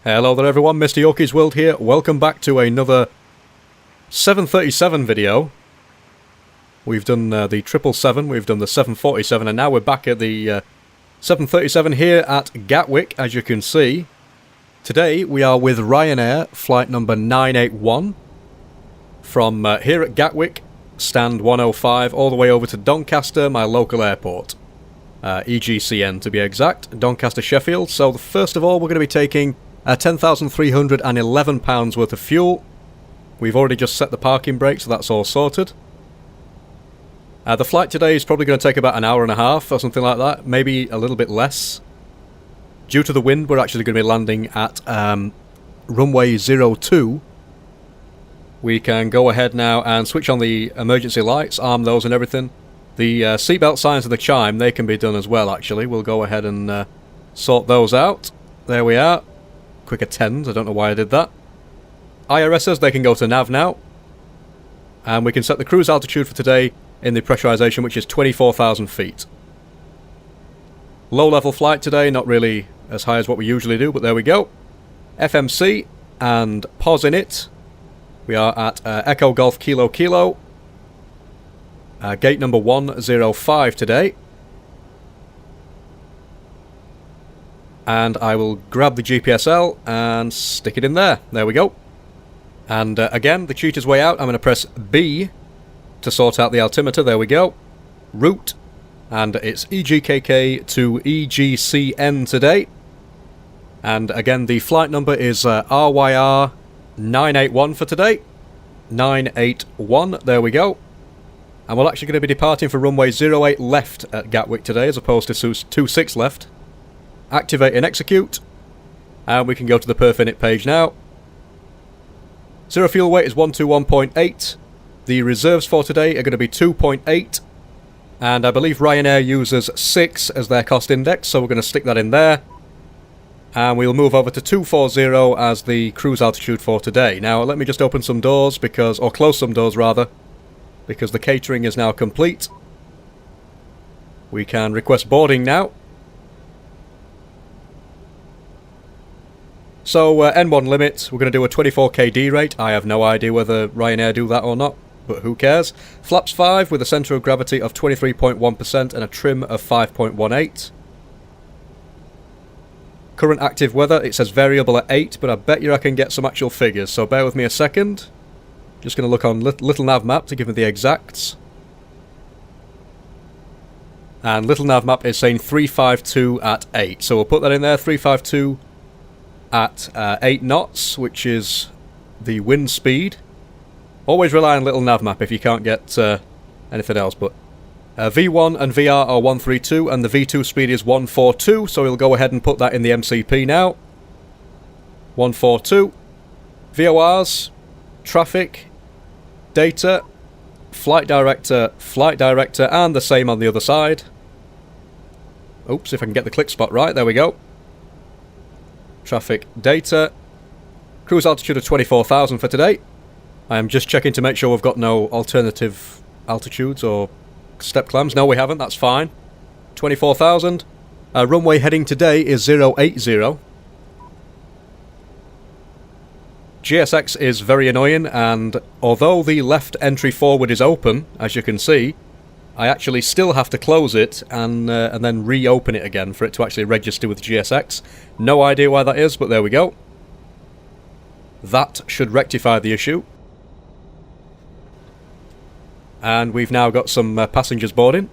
Hello there everyone, MrYorkiesWorld here. Welcome back to another 737 video. We've done the 777, we've done the 747, and now we're back at the 737 here at Gatwick, as you can see. Today we are with Ryanair, flight number 981, from here at Gatwick, stand 105, all the way over to Doncaster, my local airport. EGCN to be exact, Doncaster Sheffield. So first of all we're going to be taking £10,311 worth of fuel. We've already just set the parking brake, so that's all sorted. The flight today is probably going to take about an hour and a half or something like that, maybe a little bit less. Due to the wind, we're actually going to be landing at runway 02. We can go ahead now and switch on the emergency lights, arm those and everything. The seatbelt signs and the chime, they can be done as well actually. We'll go ahead and sort those out. There we are. Quick attend, I don't know why I did that. IRSs, they can go to nav now. And we can set the cruise altitude for today in the pressurization, which is 24,000 feet. Low level flight today, not really as high as what we usually do, but there we go. FMC and pause in it. We are at Echo Golf Kilo Kilo. Gate number 105 today. And I will grab the GPSL and stick it in there. There we go. And again, the cheater's way out. I'm going to press B to sort out the altimeter. There we go. Route. And it's EGKK to EGCN today. And again, the flight number is RYR981 for today. 981. There we go. And we're actually going to be departing for runway 08 left at Gatwick today, as opposed to 26 left. Activate and execute, and we can go to the Perfinite page now. Zero fuel weight is 121.8. The reserves for today are going to be 2.8, and I believe Ryanair uses 6 as their cost index, so we're going to stick that in there. And we'll move over to 240 as the cruise altitude for today. Now let me just open some doors, or close some doors rather, because the catering is now complete. We can request boarding now. So, N1 limit, we're going to do a 24 kd rate. I have no idea whether Ryanair do that or not, but who cares. Flaps 5 with a centre of gravity of 23.1% and a trim of 5.18. Current active weather, it says variable at 8, but I bet you I can get some actual figures, so bear with me a second. Just going to look on Little Nav Map to give me the exacts. And Little Nav Map is saying 352 at 8, so we'll put that in there, 352 at 8 knots, which is the wind speed. Always rely on Little Nav Map if you can't get anything else, but V1 and VR are 132 and the V2 speed is 142, so we'll go ahead and put that in the MCP now. 142. VORs, traffic, data, flight director, and the same on the other side. Oops, if I can get the click spot right, there we go. Traffic data. Cruise altitude of 24,000 for today. I am just checking to make sure we've got no alternative altitudes or step climbs. No, we haven't, that's fine. 24,000. Runway heading today is 080. GSX is very annoying, and although the left entry forward is open, as you can see, I actually still have to close it and then reopen it again for it to actually register with GSX. No idea why that is, but there we go. That should rectify the issue. And we've now got some passengers boarding.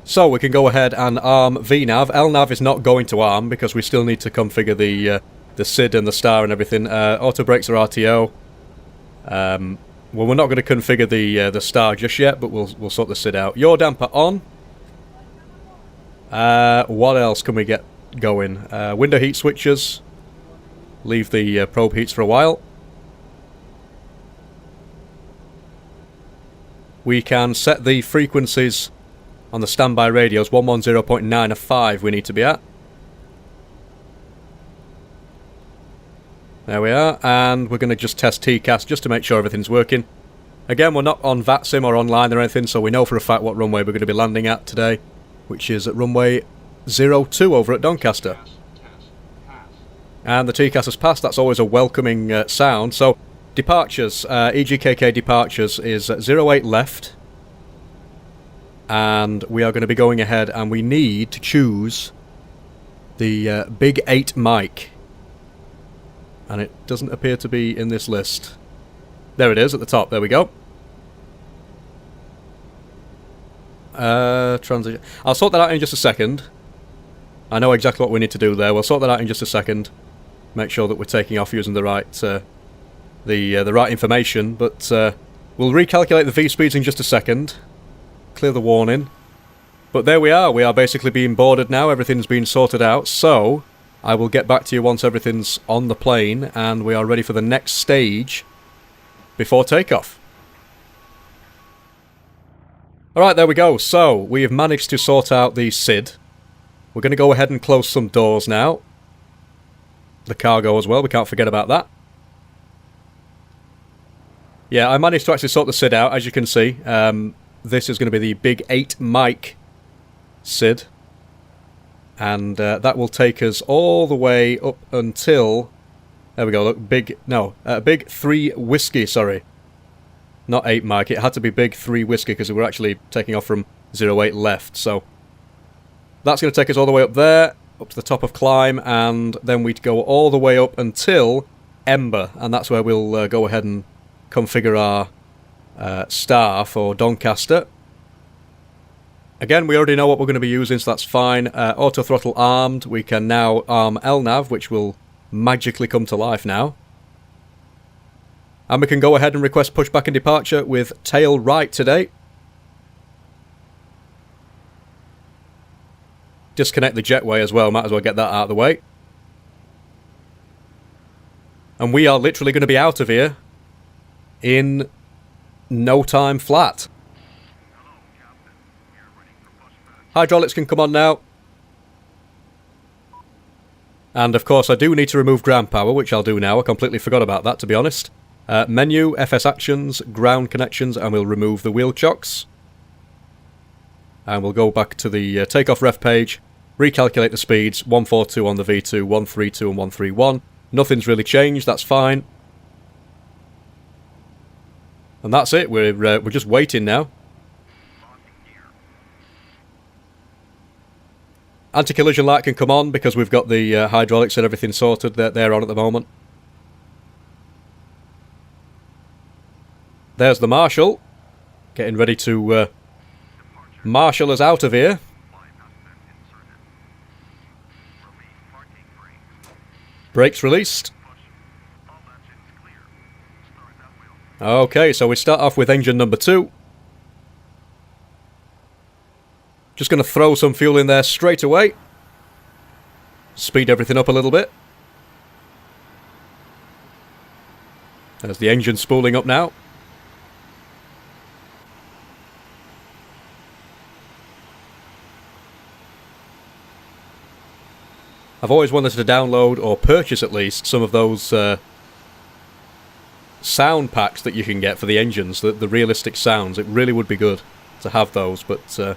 So we can go ahead and arm VNav. LNav is not going to arm because we still need to configure the SID and the star and everything. Auto brakes are RTO. Well, we're not going to configure the star just yet, but we'll sort the SID out. Yaw damper on. What else can we get going? Window heat switches. Leave the probe heats for a while. We can set the frequencies on the standby radios. 110.9 we need to be at. There we are, and we're going to just test TCAS just to make sure everything's working. Again, we're not on VATSIM or online or anything, so we know for a fact what runway we're going to be landing at today, which is at runway 02 over at Doncaster. And the TCAS has passed. That's always a welcoming sound. So, departures, EGKK departures is 08 left. And we are going to be going ahead, and we need to choose the Big 8 mic. And it doesn't appear to be in this list. There it is at the top. There we go. Transition. I'll sort that out in just a second. I know exactly what we need to do there. We'll sort that out in just a second. Make sure that we're taking off using the right the right information. But we'll recalculate the V speeds in just a second. Clear the warning. But there we are. We are basically being boarded now. Everything's been sorted out. So I will get back to you once everything's on the plane and we are ready for the next stage before takeoff. Alright, there we go. So, we have managed to sort out the SID. We're going to go ahead and close some doors now. The cargo as well, we can't forget about that. Yeah, I managed to actually sort the SID out, as you can see. This is going to be the Big 8 mic SID. And that will take us all the way up until... There we go, look, Big 3 whiskey, sorry. Not 8 mic, it had to be Big 3 whiskey because we're actually taking off from 08 left, so... That's going to take us all the way up there, up to the top of climb, and then we'd go all the way up until Ember, and that's where we'll go ahead and configure our star for Doncaster. Again, we already know what we're going to be using, so that's fine. Auto throttle armed, we can now arm LNAV, which will magically come to life now. And we can go ahead and request pushback and departure with tail right today. Disconnect the jetway as well, might as well get that out of the way. And we are literally going to be out of here in no time flat. Hydraulics can come on now. And of course I do need to remove ground power, which I'll do now. I completely forgot about that, to be honest. Menu, FS actions, ground connections, and we'll remove the wheel chocks. And we'll go back to the takeoff ref page, recalculate the speeds, 142 on the V2, 132 and 131. Nothing's really changed, that's fine. And that's it, we're just waiting now. Anti-collision light can come on because we've got the hydraulics and everything sorted. They're on at the moment. There's the marshal, getting ready to marshal us out of here. Brakes released. Okay, so we start off with engine number 2. Just going to throw some fuel in there straight away. Speed everything up a little bit. There's the engine spooling up now. I've always wanted to download, or purchase at least, some of those sound packs that you can get for the engines, the realistic sounds. It really would be good to have those, but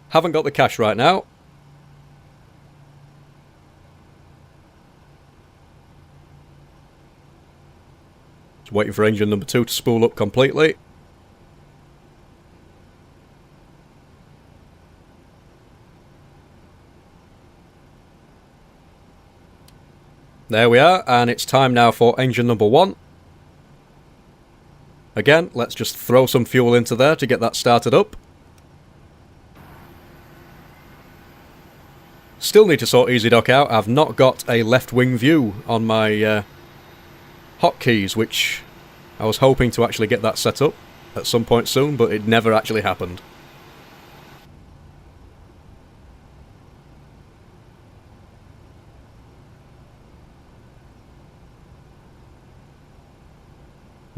haven't got the cash right now. Just waiting for engine number 2 to spool up completely. There we are, and it's time now for engine number 1. Again, let's just throw some fuel into there to get that started up. Still need to sort EasyDock out. I've not got a left wing view on my hotkeys, which I was hoping to actually get that set up at some point soon, but it never actually happened.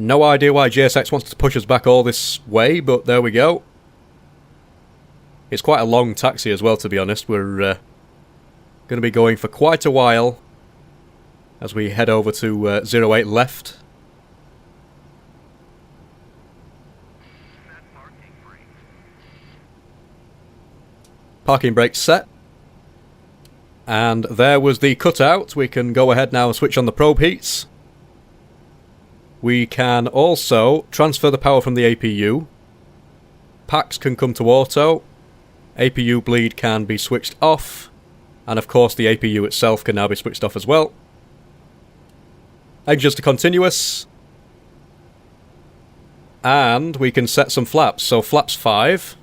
No idea why JSX wants to push us back all this way, but there we go. It's quite a long taxi as well, to be honest. We're going to be going for quite a while as we head over to 08 left. Parking brake set. And there was the cutout. We can go ahead now and switch on the probe heats. We can also transfer the power from the APU. Packs can come to auto. APU bleed can be switched off. And of course the APU itself can now be switched off as well. Engines to continuous. And we can set some flaps. So flaps 5.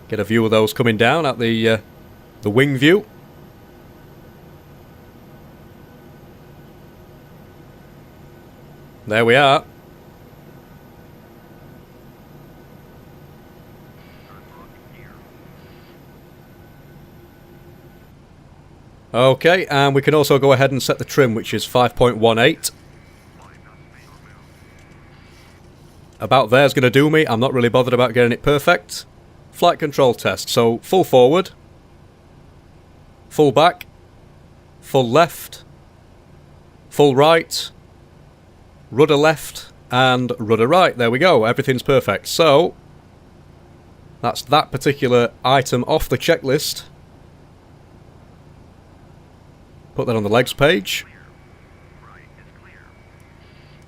Get a view of those coming down at the wing view. There we are. Okay, and we can also go ahead and set the trim, which is 5.18. About there's going to do me. I'm not really bothered about getting it perfect. Flight control test. So, full forward. Full back. Full left. Full right. Rudder left. And rudder right. There we go. Everything's perfect. So, that's that particular item off the checklist. Put that on the legs page.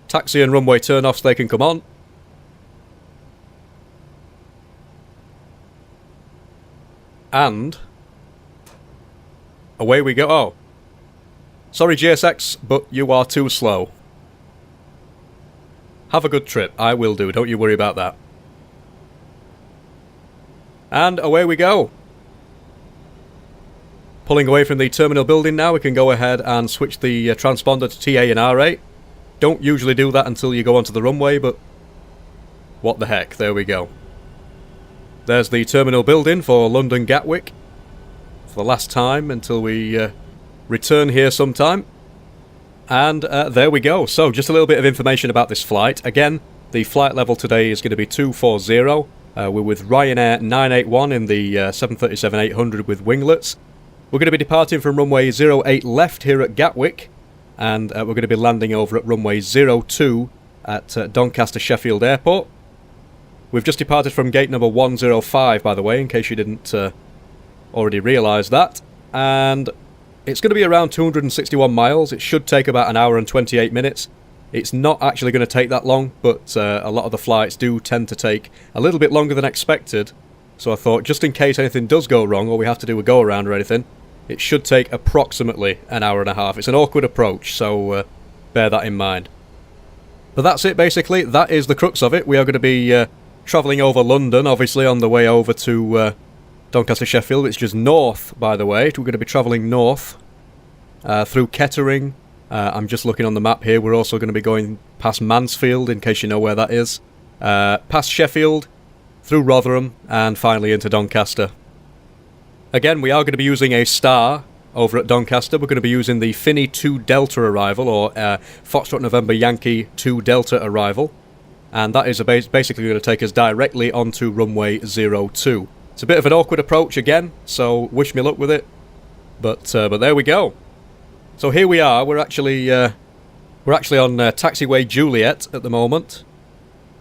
Taxi and runway turn-offs, they can come on. And away we go. Oh. Sorry GSX, but you are too slow. Have a good trip. I will do. Don't you worry about that. And away we go. Pulling away from the terminal building now, we can go ahead and switch the transponder to TA and R8. Don't usually do that until you go onto the runway, but what the heck, there we go. There's the terminal building for London Gatwick. For the last time until we return here sometime. And there we go. So, just a little bit of information about this flight. Again, the flight level today is going to be 240. We're with Ryanair 981 in the 737-800 with winglets. We're going to be departing from runway 08 left here at Gatwick, and we're going to be landing over at runway 02 at Doncaster Sheffield Airport. We've just departed from gate number 105, by the way, in case you didn't already realise that. And it's going to be around 261 miles. It should take about an hour and 28 minutes. It's not actually going to take that long, but a lot of the flights do tend to take a little bit longer than expected. So I thought, just in case anything does go wrong, or we have to do a go-around or anything, it should take approximately an hour and a half. It's an awkward approach, so bear that in mind. But that's it, basically. That is the crux of it. We are going to be travelling over London, obviously, on the way over to Doncaster Sheffield. It's just north, by the way. We're going to be travelling north through Kettering. I'm just looking on the map here. We're also going to be going past Mansfield, in case you know where that is. Past Sheffield, through Rotherham, and finally into Doncaster. Again, we are going to be using a star over at Doncaster. We're going to be using the Finney 2 Delta arrival, or Foxtrot November Yankee 2 Delta arrival. And that is basically going to take us directly onto runway 02. It's a bit of an awkward approach again, so wish me luck with it. But there we go. So here we are. We're actually on taxiway Juliet at the moment,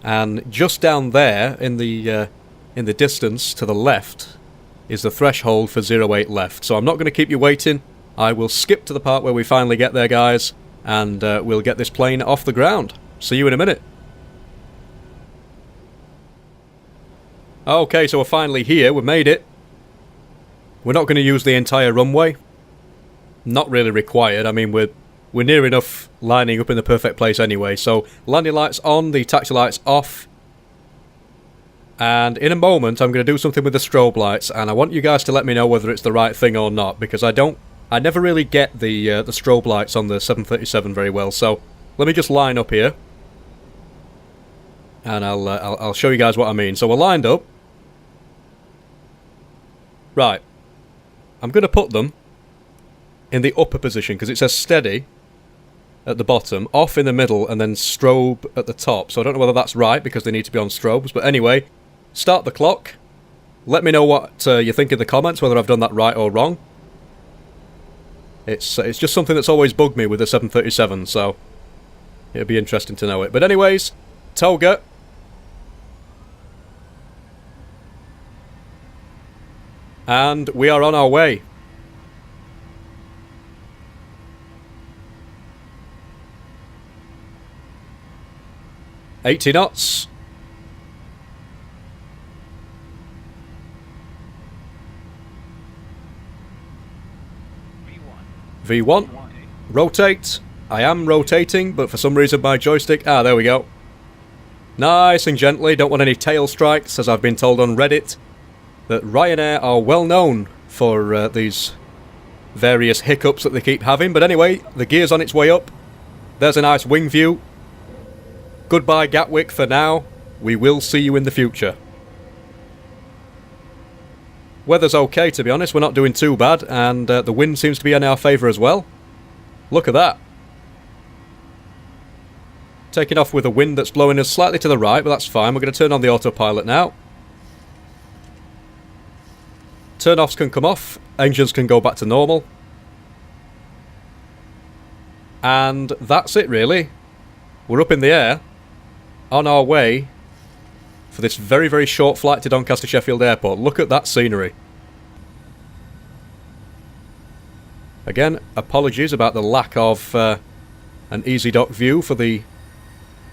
and just down there in the distance to the left is the threshold for 08 left. So I'm not going to keep you waiting. I will skip to the part where we finally get there, guys, and we'll get this plane off the ground. See you in a minute. Okay, so we're finally here. We've made it. We're not going to use the entire runway. Not really required. I mean, we're near enough lining up in the perfect place anyway. So, landing lights on, the taxi lights off. And in a moment, I'm going to do something with the strobe lights, and I want you guys to let me know whether it's the right thing or not, because I never really get the strobe lights on the 737 very well. So, let me just line up here, and I'll show you guys what I mean. So we're lined up. Right. I'm going to put them in the upper position, because it says steady at the bottom, off in the middle, and then strobe at the top. So I don't know whether that's right, because they need to be on strobes. But anyway, start the clock. Let me know what you think in the comments, whether I've done that right or wrong. It's just something that's always bugged me with the 737, so it'll be interesting to know it. But anyways, Toga. And we are on our way. .80 knots. V1. Rotate. I am rotating, but for some reason my joystick... Ah, there we go. Nice and gently. Don't want any tail strikes, as I've been told on Reddit that Ryanair are well known for these various hiccups that they keep having. But anyway, the gear's on its way up. There's a nice wing view. Goodbye Gatwick for now. We will see you in the future. Weather's okay, to be honest. We're not doing too bad, and the wind seems to be in our favour as well. Look at that. Taking off with a wind that's blowing us slightly to the right, but that's fine. We're going to turn on the autopilot now. Turn-offs can come off. Engines can go back to normal. And that's it, really. We're up in the air, on our way for this very, very short flight to Doncaster Sheffield Airport. Look at that scenery. Again, apologies about the lack of an easy dock view for the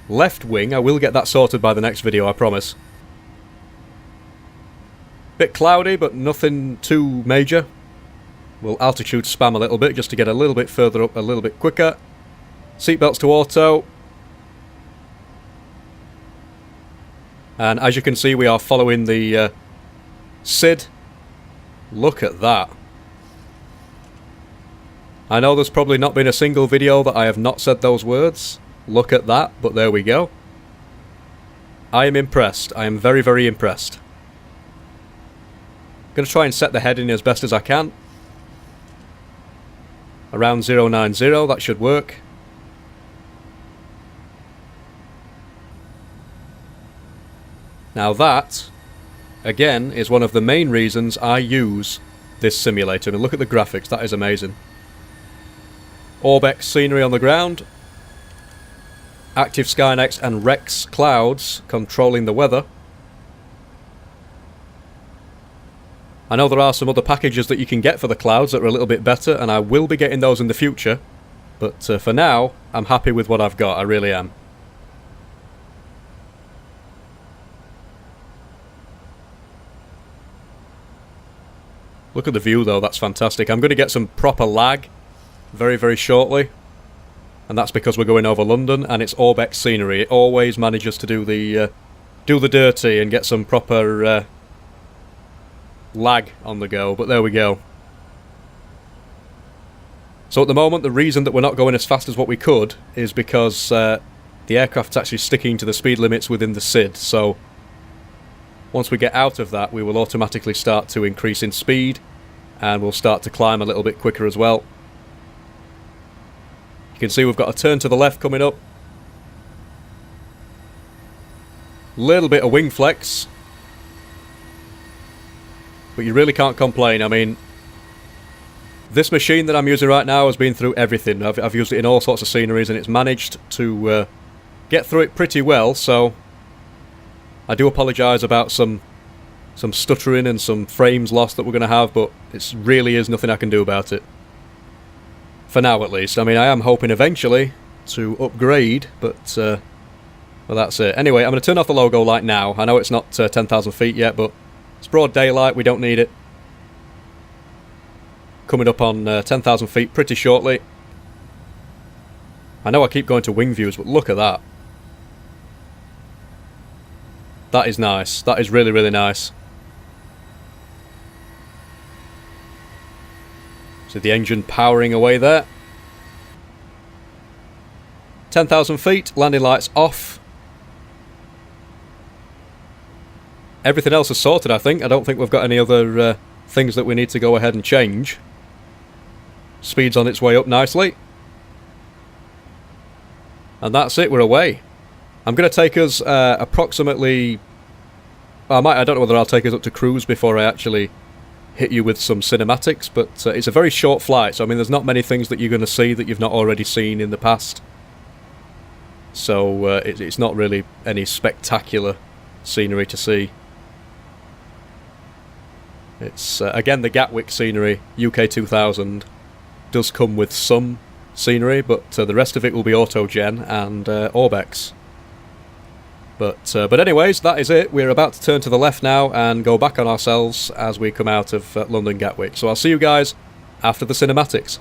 left wing. I will get that sorted by the next video, I promise. Bit cloudy, but nothing too major. We'll altitude spam a little bit just to get a little bit further up, a little bit quicker. Seatbelts to auto. And as you can see, we are following the SID. Look at that. I know there's probably not been a single video that I have not said those words. Look at that, but there we go. I am impressed. I am very, very impressed. I'm going to try and set the heading as best as I can. Around 090, that should work. Now that, again, is one of the main reasons I use this simulator. I mean, look at the graphics, that is amazing. Orbex scenery on the ground. Active Skynex and Rex clouds controlling the weather. I know there are some other packages that you can get for the clouds that are a little bit better, and I will be getting those in the future. But for now, I'm happy with what I've got, I really am. Look at the view though, that's fantastic. I'm going to get some proper lag very, very shortly. And that's because we're going over London and it's Orbex scenery. It always manages to do the dirty and get some proper lag on the go. But there we go. So at the moment, the reason that we're not going as fast as what we could is because the aircraft's actually sticking to the speed limits within the SID. So once we get out of that, we will automatically start to increase in speed and we'll start to climb a little bit quicker as well. You can see we've got a turn to the left coming up. Little bit of wing flex. But you really can't complain. I mean, this machine that I'm using right now has been through everything. I've used it in all sorts of sceneries and it's managed to get through it pretty well, so I do apologise about some stuttering and some frames lost that we're going to have, but it really is nothing I can do about it. For now, at least. I mean, I am hoping eventually to upgrade, but well, that's it. Anyway, I'm going to turn off the logo light now. I know it's not 10,000 feet yet, but it's broad daylight. We don't need it. Coming up on 10,000 feet pretty shortly. I know I keep going to wing views, but look at that. That is nice. That is really, really nice. So the engine powering away there. 10,000 feet, landing lights off. Everything else is sorted, I think. I don't think we've got any other things that we need to go ahead and change. Speed's on its way up nicely. And that's it, we're away. I'm going to take us approximately... I don't know whether I'll take us up to cruise before I actually hit you with some cinematics, but it's a very short flight, so I mean there's not many things that you're going to see that you've not already seen in the past. So it's not really any spectacular scenery to see. It's, again, the Gatwick scenery, UK 2000, does come with some scenery, but the rest of it will be auto-gen and Orbex. But anyways, that is it. We're about to turn to the left now and go back on ourselves as we come out of London Gatwick. So I'll see you guys after the cinematics.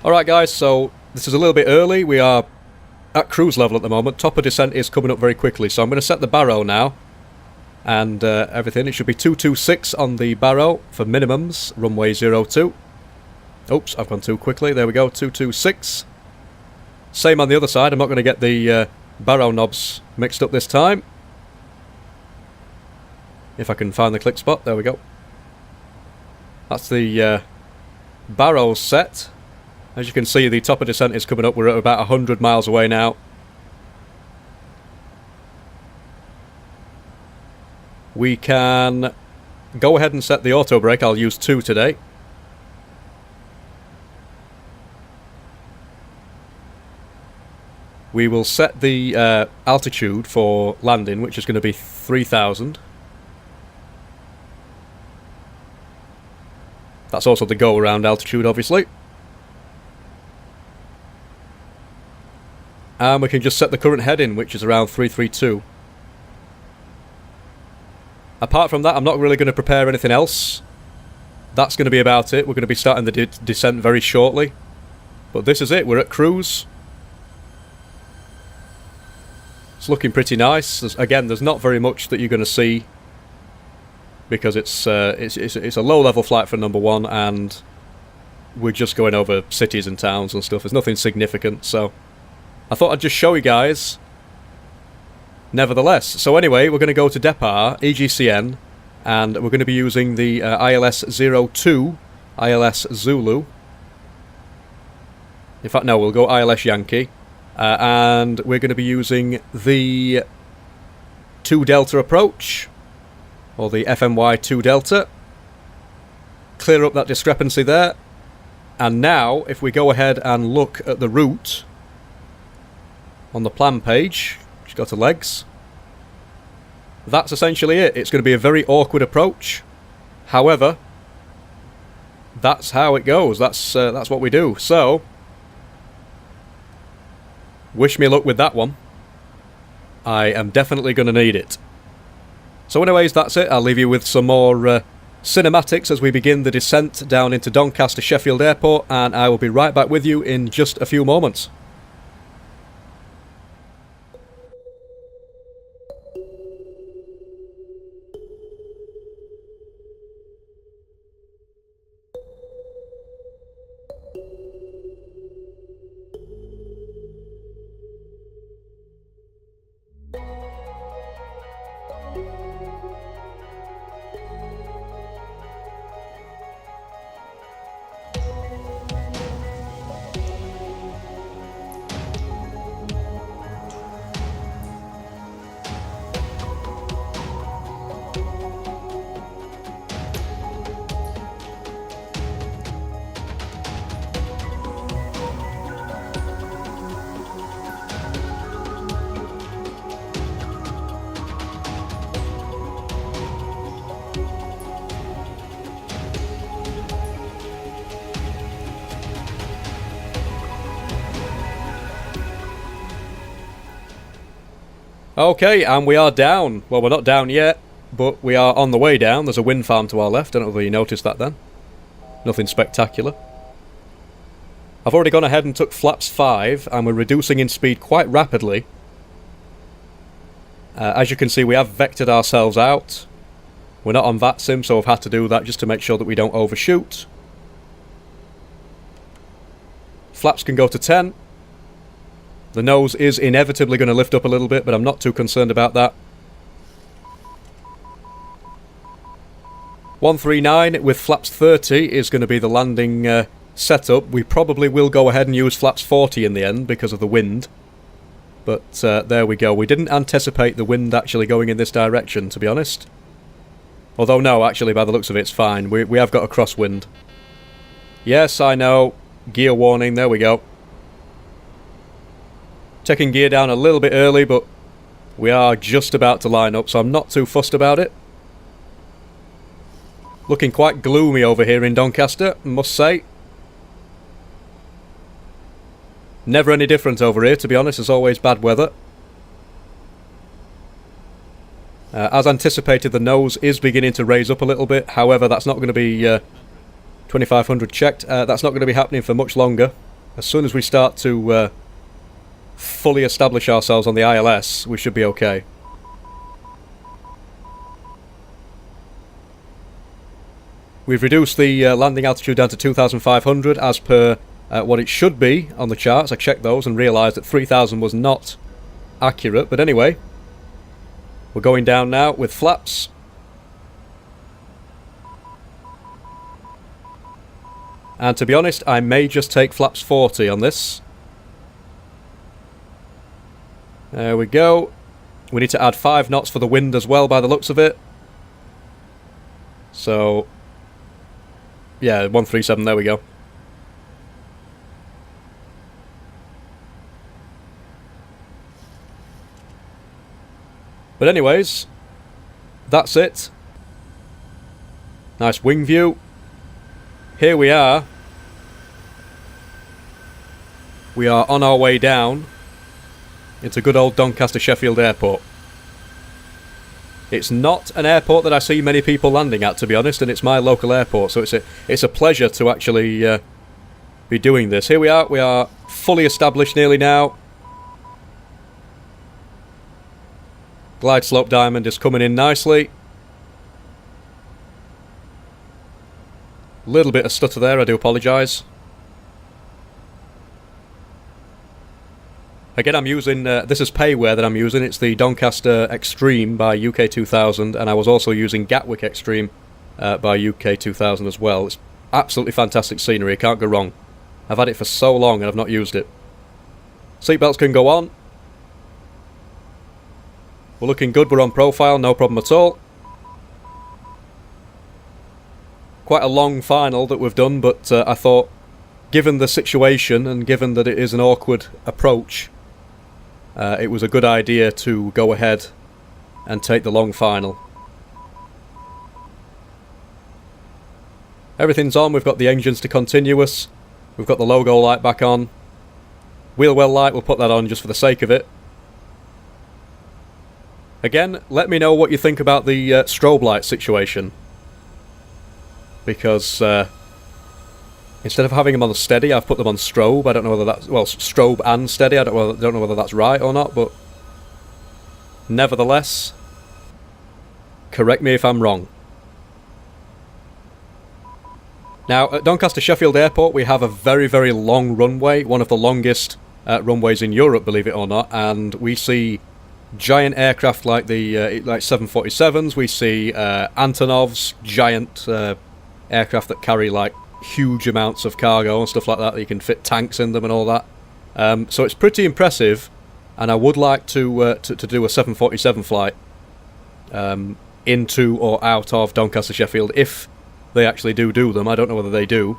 Alright guys, so this is a little bit early. We are at cruise level at the moment. Top of descent is coming up very quickly, so I'm going to set the barrow now. And everything. It should be 226 on the barrow for minimums, runway 02. Oops, I've gone too quickly. There we go, 226. Same on the other side. I'm not going to get the barrow knobs mixed up this time. If I can find the click spot, there we go. That's the barrow set. As you can see, the top of descent is coming up. We're at about 100 miles away now. We can go ahead and set the auto brake. I'll use 2 today. We will set the altitude for landing, which is going to be 3,000. That's also the go-around altitude, obviously. And we can just set the current heading, which is around 332. Apart from that, I'm not really going to prepare anything else. That's going to be about it. We're going to be starting the descent very shortly. But this is it. We're at cruise. It's looking pretty nice. Again, there's not very much that you're going to see, because it's a low-level flight for number one, and we're just going over cities and towns and stuff. There's nothing significant, so I thought I'd just show you guys nevertheless. So anyway, we're going to go to depart, EGCN, and we're going to be using the ILS-02, ILS Zulu. In fact, no, we'll go ILS Yankee. And we're going to be using the 2 Delta approach, or the FMY 2 Delta. Clear up that discrepancy there. And now, if we go ahead and look at the route on the plan page, which go to legs, that's essentially it. It's going to be a very awkward approach. However, that's how it goes. That's what we do. So, wish me luck with that one. I am definitely going to need it. So anyways, that's it. I'll leave you with some more cinematics as we begin the descent down into Doncaster Sheffield Airport, and I will be right back with you in just a few moments. Okay, and we are down. Well, we're not down yet, but we are on the way down. There's a wind farm to our left. I don't know whether you noticed that then. Nothing spectacular. I've already gone ahead and took flaps 5, and we're reducing in speed quite rapidly. As you can see, we have vectored ourselves out. We're not on VATSIM, so I've had to do that just to make sure that we don't overshoot. Flaps can go to 10. The nose is inevitably going to lift up a little bit, but I'm not too concerned about that. 139 with flaps 30 is going to be the landing setup. We probably will go ahead and use flaps 40 in the end because of the wind. But there we go. We didn't anticipate the wind actually going in this direction, to be honest. Although no, actually, by the looks of it, it's fine. We have got a crosswind. Yes, I know. Gear warning, there we go. Taking gear down a little bit early, but we are just about to line up, so I'm not too fussed about it. Looking quite gloomy over here in Doncaster, I must say. Never any different over here, to be honest. It's always bad weather. As anticipated, the nose is beginning to raise up a little bit. However, that's not going to be 2500 checked. That's not going to be happening for much longer. As soon as we start to fully establish ourselves on the ILS, we should be okay. We've reduced the landing altitude down to 2,500 as per what it should be on the charts. I checked those and realised that 3,000 was not accurate. But anyway, we're going down now with flaps. And to be honest, I may just take flaps 40 on this. There we go. We need to add 5 knots for the wind as well by the looks of it. So, yeah, 137, there we go. But anyways, that's it. Nice wing view. Here we are. We are on our way down into good old Doncaster Sheffield Airport. It's not an airport that I see many people landing at, to be honest, and it's my local airport, so it's a pleasure to actually be doing this. Here we are fully established nearly now. Glide slope diamond is coming in nicely. Little bit of stutter there, I do apologise. Again, I'm using, this is payware that I'm using. It's the Doncaster Extreme by UK2000, and I was also using Gatwick Extreme by UK2000 as well. It's absolutely fantastic scenery, can't go wrong. I've had it for so long and I've not used it. Seatbelts can go on. We're looking good, we're on profile, no problem at all. Quite a long final that we've done, but I thought, given the situation and given that it is an awkward approach, it was a good idea to go ahead and take the long final. Everything's on, we've got the engines to continuous, we've got the logo light back on. Wheel well light, we'll put that on just for the sake of it. Again, let me know what you think about the strobe light situation. Because instead of having them on steady, I've put them on strobe. I don't know whether that's... well, strobe and steady. I don't know whether that's right or not, but... nevertheless, correct me if I'm wrong. Now, at Doncaster Sheffield Airport, we have a very, very long runway. One of the longest runways in Europe, believe it or not. And we see giant aircraft like the like 747s. We see Antonovs, giant aircraft that carry like huge amounts of cargo and stuff like that. You can fit tanks in them and all that. So it's pretty impressive, and I would like to do a 747 flight into or out of Doncaster Sheffield if they actually do them. I don't know whether they do.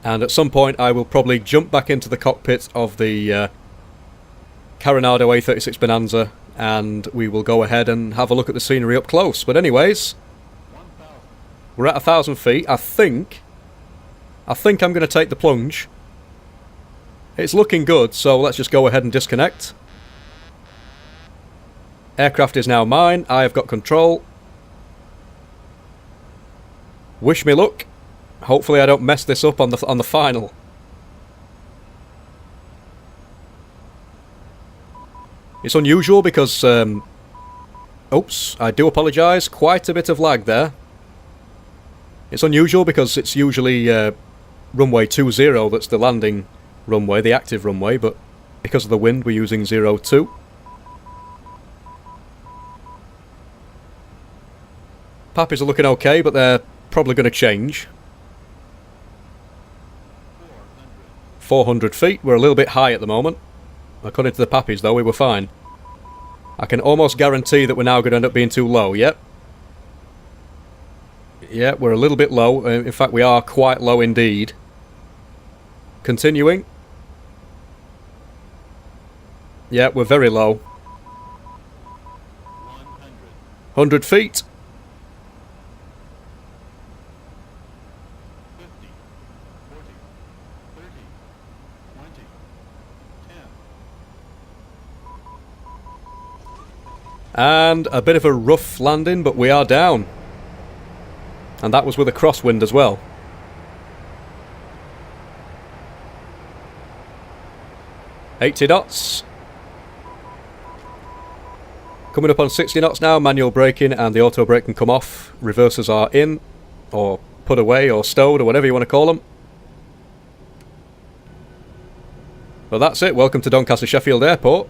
And at some point I will probably jump back into the cockpit of the Carenado A36 Bonanza, and we will go ahead and have a look at the scenery up close. But anyways, we're at 1,000 feet. I think I'm going to take the plunge. It's looking good, so let's just go ahead and disconnect. Aircraft is now mine. I have got control. Wish me luck. Hopefully I don't mess this up on the final. It's unusual because... oops, I do apologise. Quite a bit of lag there. It's unusual because it's usually runway 20 that's the landing runway, the active runway, but because of the wind we're using 02. Pappies are looking okay, but they're probably going to change. 400 feet, we're a little bit high at the moment. According to the Pappies though, we were fine. I can almost guarantee that we're now going to end up being too low, yep. Yeah, we're a little bit low. In fact, we are quite low indeed. Continuing. Yeah, we're very low. 100 feet. 50, 40, 30, 20, 10. And a bit of a rough landing, but we are down. And that was with a crosswind as well. $80 knots. Coming up on 60 knots now, manual braking and the auto brake can come off. Reversers are in, or put away, or stowed, or whatever you want to call them. Well, that's it. Welcome to Doncaster Sheffield Airport.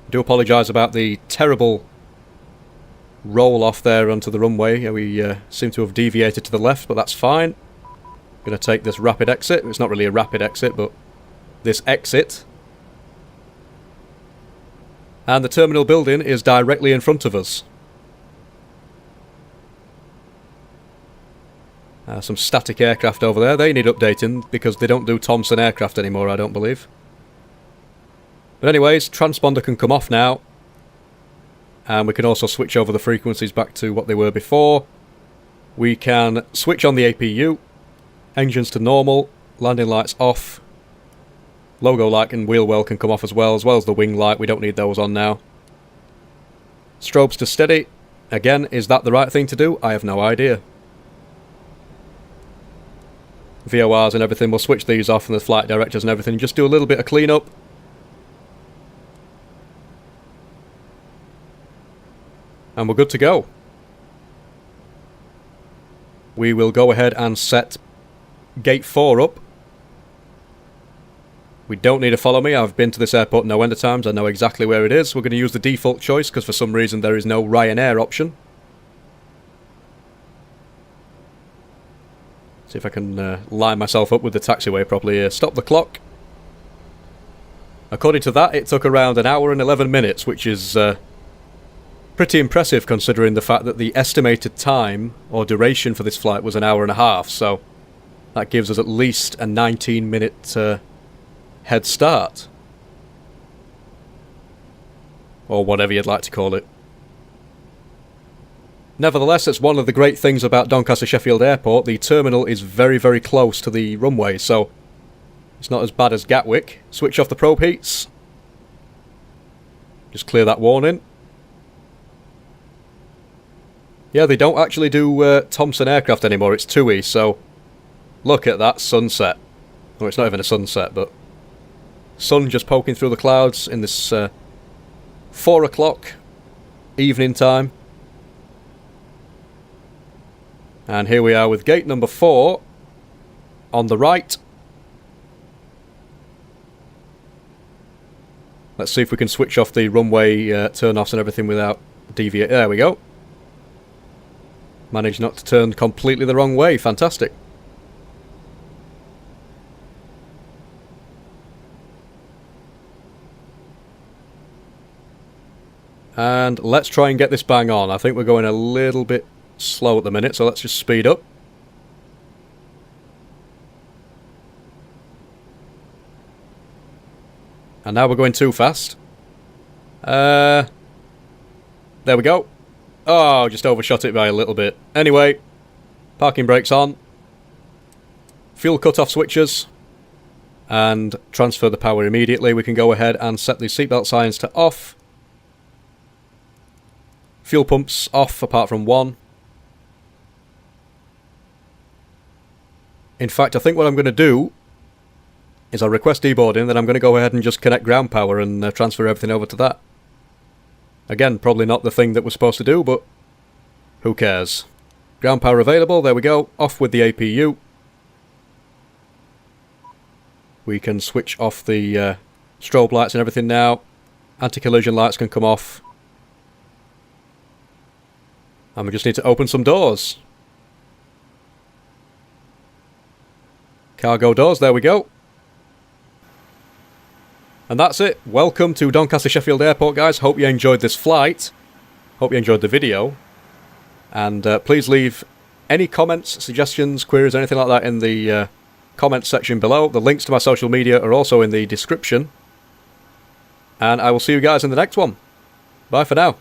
I do apologise about the terrible roll off there onto the runway. We seem to have deviated to the left, but that's fine. Going to take this rapid exit. It's not really a rapid exit, but this exit. And the terminal building is directly in front of us. Some static aircraft over there. They need updating because they don't do Thomson aircraft anymore, I don't believe. But anyways, transponder can come off now. And we can also switch over the frequencies back to what they were before. We can switch on the APU. Engines to normal. Landing lights off. Logo light and wheel well can come off as well as the wing light. We don't need those on now. Strobes to steady. Again, is that the right thing to do? I have no idea. VORs and everything, we'll switch these off, and the flight directors and everything. Just do a little bit of cleanup. And we're good to go. We will go ahead and set gate 4 up. We don't need to follow me. I've been to this airport no end of times. I know exactly where it is. We're going to use the default choice because for some reason there is no Ryanair option. See if I can line myself up with the taxiway properly here. Stop the clock. According to that, it took around an hour and 11 minutes, which is pretty impressive considering the fact that the estimated time or duration for this flight was an hour and a half. So that gives us at least a 19-minute head start. Or whatever you'd like to call it. Nevertheless, it's one of the great things about Doncaster Sheffield Airport. The terminal is very, very close to the runway, so it's not as bad as Gatwick. Switch off the probe heats. Just clear that warning. Yeah, they don't actually do Thomson aircraft anymore. It's TUI, so look at that sunset. Well, it's not even a sunset, but sun just poking through the clouds in this 4 o'clock evening time. And here we are with gate number 4 on the right. Let's see if we can switch off the runway turn-offs and everything without deviating. There we go. Managed not to turn completely the wrong way. Fantastic. And let's try and get this bang on. I think we're going a little bit slow at the minute, so let's just speed up. And now we're going too fast. There we go. Oh, just overshot it by a little bit. Anyway, parking brakes on. Fuel cut-off switches. And transfer the power immediately. We can go ahead and set the seatbelt signs to off. Fuel pumps off apart from one. In fact, I think what I'm going to do is I'll request deboarding, then I'm going to go ahead and just connect ground power and transfer everything over to that. Again, probably not the thing that we're supposed to do, but who cares? Ground power available, there we go. Off with the APU. We can switch off the strobe lights and everything now. Anti-collision lights can come off. And we just need to open some doors. Cargo doors, there we go. And that's it. Welcome to Doncaster Sheffield Airport, guys. Hope you enjoyed this flight. Hope you enjoyed the video. And please leave any comments, suggestions, queries, anything like that in the comments section below. The links to my social media are also in the description. And I will see you guys in the next one. Bye for now.